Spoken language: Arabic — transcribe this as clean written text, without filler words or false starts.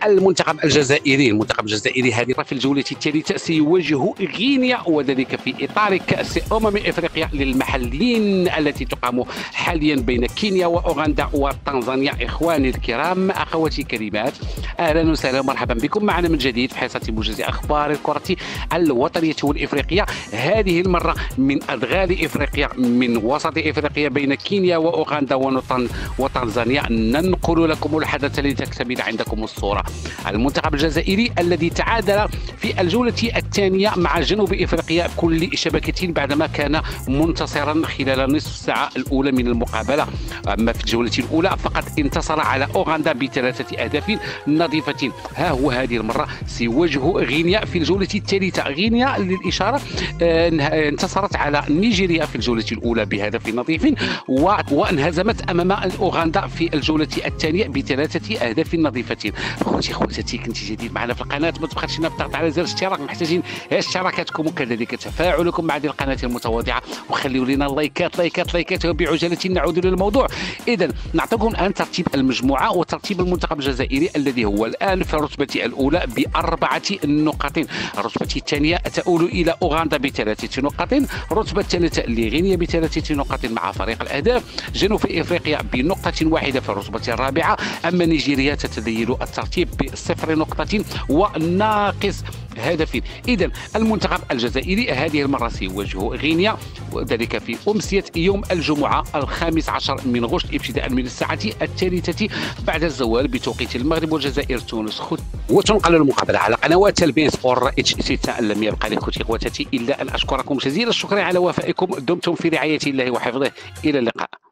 المنتخب الجزائري هذه في الجولة الثالثة سيواجه غينيا، وذلك في إطار كأس إفريقيا للمحليين التي تقام حاليا بين كينيا وأوغندا وتنزانيا. إخواني الكرام، أخواتي الكريمات، أهلا وسهلا ومرحبا بكم معنا من جديد في حصة موجز أخبار الكرة الوطنية والإفريقية، هذه المرة من أدغال إفريقيا، من وسط إفريقيا بين كينيا وأوغندا وتنزانيا. ننقل لكم الحدث لتكتمل عندكم الصورة. المنتخب الجزائري الذي تعادل في الجولة الثانية مع جنوب إفريقيا بكل شبكة بعدما كان منتصرا خلال نصف الساعة الأولى من المقابلة. أما في الجولة الأولى فقد انتصر على أوغندا ب3 أهداف نظيفة. ها هو هذه المرة سيواجه غينيا في الجولة الثالثة. غينيا للإشارة انتصرت على نيجيريا في الجولة الأولى بهدف نظيف، وانهزمت أمام أوغندا في الجولة الثانية ب3 أهداف نظيفة. خواتي كنتي جديد معنا في القناه، ما تبخلش بالضغط على زر الاشتراك، محتاجين اشتراكاتكم وكذلك تفاعلكم مع هذه القناه المتواضعه، وخليوا لنا لايكات. وبعجاله نعود للموضوع. اذا نعطيكم الان ترتيب المجموعه وترتيب المنتخب الجزائري الذي هو الان في الرتبه الاولى ب4 نقاط، الرتبه الثانيه تؤول الى اوغندا ب3 نقاط، الرتبه الثالثه لغينيا ب3 نقاط مع فريق الاهداف، جنوب افريقيا بنقطه واحده في الرتبه الرابعه، اما نيجيريا تتذيل الترتيب ب0 نقطة وناقص هدف. إذا المنتخب الجزائري هذه المرة سيواجه غينيا، وذلك في أمسية يوم الجمعة 15 من غشت ابتداء من الساعة 3 بعد الزوال بتوقيت المغرب والجزائر تونس. وتنقل المقابلة على قنوات البين سبور اتش. لم يبقى لي اخوتي إلا أن أشكركم جزيل الشكر على وفائكم. دمتم في رعاية الله وحفظه، إلى اللقاء.